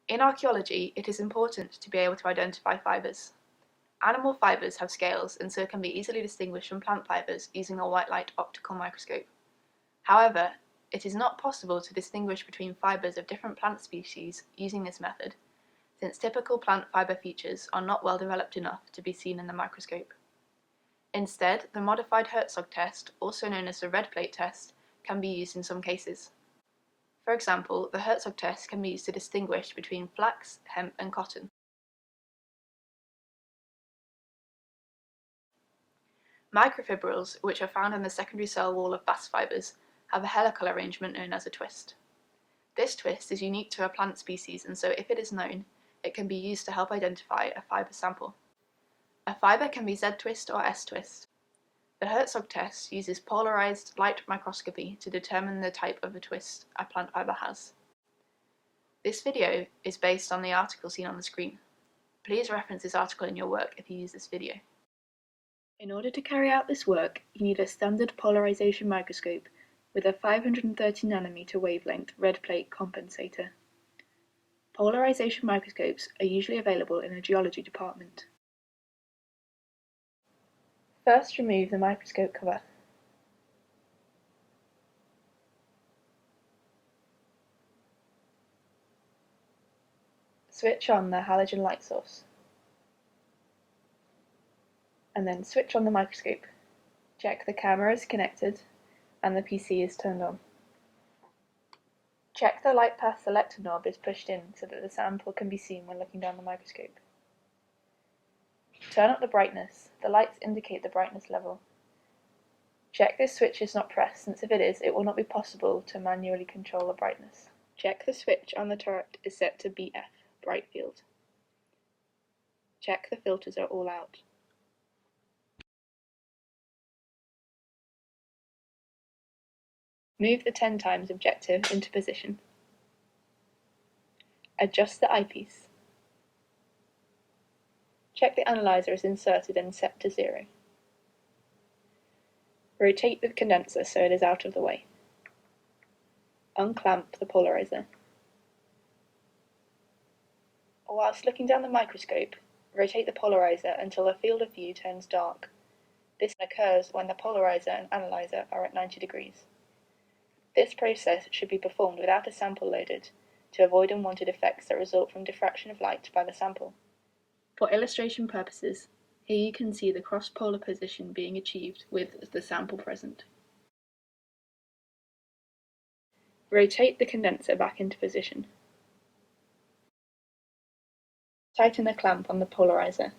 In archaeology, it is important to be able to identify fibres. Animal fibres have scales and so can be easily distinguished from plant fibres using a white light optical microscope. However, it is not possible to distinguish between fibres of different plant species using this method, since typical plant fibre features are not well developed enough to be seen in the microscope. Instead, the modified Herzog test, also known as the red plate test, can be used in some cases. For example, the Herzog test can be used to distinguish between flax, hemp, and cotton. Microfibrils, which are found in the secondary cell wall of bast fibres, have a helical arrangement known as a twist. This twist is unique to a plant species, and so if it is known, it can be used to help identify a fibre sample. A fibre can be Z-twist or S-twist. The Herzog test uses polarized light microscopy to determine the type of a twist a plant fibre has. This video is based on the article seen on the screen. Please reference this article in your work if you use this video. In order to carry out this work, you need a standard polarization microscope with a 530 nanometer wavelength red plate compensator. Polarization microscopes are usually available in a geology department. First, remove the microscope cover. Switch on the halogen light source. And then switch on the microscope. Check the camera is connected and the PC is turned on. Check the light path selector knob is pushed in so that the sample can be seen when looking down the microscope. Turn up the brightness. The lights indicate the brightness level. Check this switch is not pressed, since if it is, it will not be possible to manually control the brightness. Check the switch on the turret is set to BF, bright field. Check the filters are all out. Move the 10 times objective into position. Adjust the eyepiece. Check the analyzer is inserted and set to 0. Rotate the condenser so it is out of the way. Unclamp the polarizer. Whilst looking down the microscope, rotate the polarizer until the field of view turns dark. This occurs when the polarizer and analyzer are at 90 degrees. This process should be performed without a sample loaded to avoid unwanted effects that result from diffraction of light by the sample. For illustration purposes, here you can see the cross-polar position being achieved with the sample present. Rotate the condenser back into position. Tighten the clamp on the polarizer.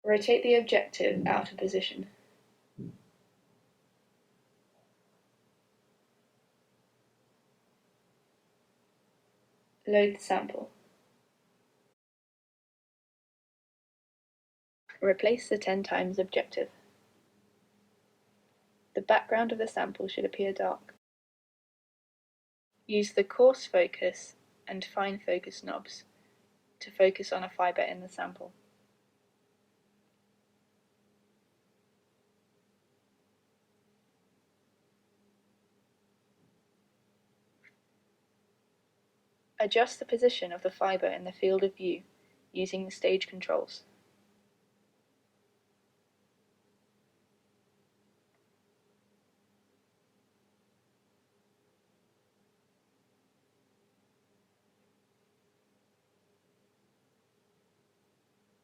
Rotate the objective out of position. Load the sample. Replace the 10 times objective. The background of the sample should appear dark. Use the coarse focus and fine focus knobs to focus on a fibre in the sample. Adjust the position of the fibre in the field of view using the stage controls.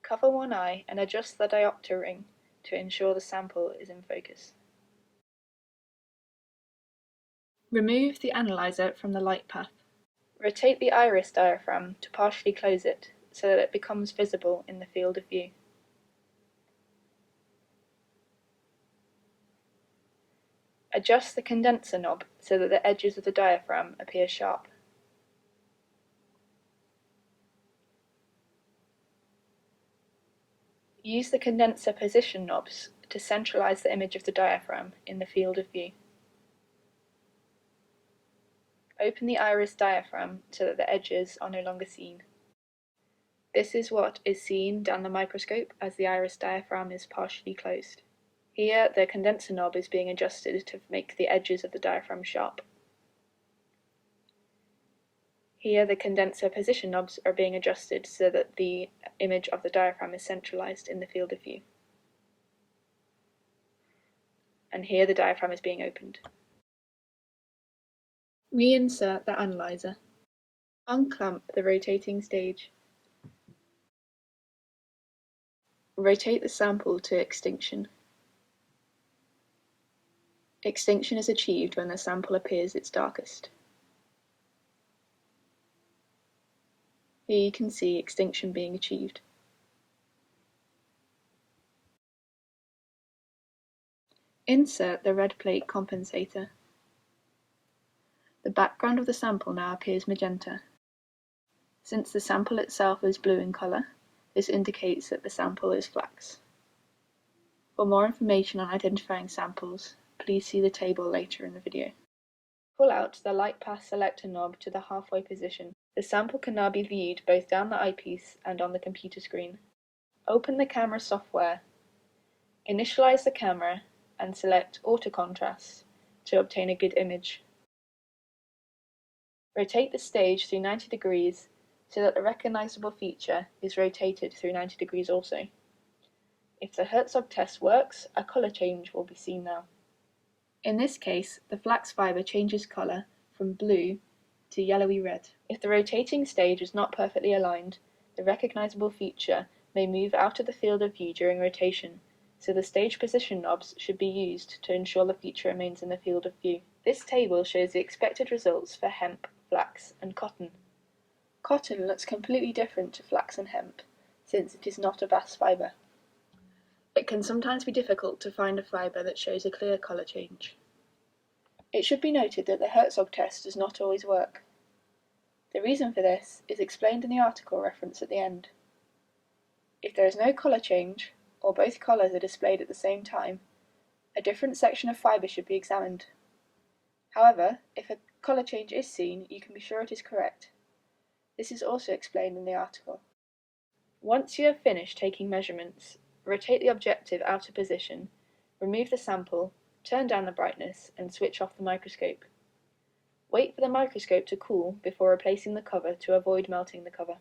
Cover one eye and adjust the diopter ring to ensure the sample is in focus. Remove the analyzer from the light path. Rotate the iris diaphragm to partially close it so that it becomes visible in the field of view. Adjust the condenser knob so that the edges of the diaphragm appear sharp. Use the condenser position knobs to centralize the image of the diaphragm in the field of view. Open the iris diaphragm so that the edges are no longer seen. This is what is seen down the microscope as the iris diaphragm is partially closed. Here, the condenser knob is being adjusted to make the edges of the diaphragm sharp. Here the condenser position knobs are being adjusted so that the image of the diaphragm is centralized in the field of view. And here the diaphragm is being opened. Reinsert the analyzer. Unclamp the rotating stage. Rotate the sample to extinction. Extinction is achieved when the sample appears its darkest. Here you can see extinction being achieved. Insert the red plate compensator. The background of the sample now appears magenta. Since the sample itself is blue in color, this indicates that the sample is flax. For more information on identifying samples, please see the table later in the video. Pull out the light path selector knob to the halfway position. The sample can now be viewed both down the eyepiece and on the computer screen. Open the camera software, initialize the camera, and select Auto Contrast to obtain a good image. Rotate the stage through 90 degrees so that the recognizable feature is rotated through 90 degrees also. If the Herzog test works, a color change will be seen now. In this case, the flax fiber changes color from blue to yellowy red. If the rotating stage is not perfectly aligned, the recognizable feature may move out of the field of view during rotation, so the stage position knobs should be used to ensure the feature remains in the field of view. This table shows the expected results for hemp, flax, and cotton. Cotton looks completely different to flax and hemp, since it is not a bast fiber. It can sometimes be difficult to find a fiber that shows a clear color change. It should be noted that the Herzog test does not always work. The reason for this is explained in the article reference at the end. If there is no color change, or both colors are displayed at the same time, a different section of fiber should be examined. However, if a color change is seen, you can be sure it is correct. This is also explained in the article. Once you have finished taking measurements, rotate the objective out of position, remove the sample, turn down the brightness, and switch off the microscope. Wait for the microscope to cool before replacing the cover to avoid melting the cover.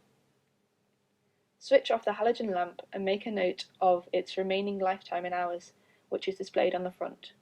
Switch off the halogen lamp and make a note of its remaining lifetime in hours, which is displayed on the front.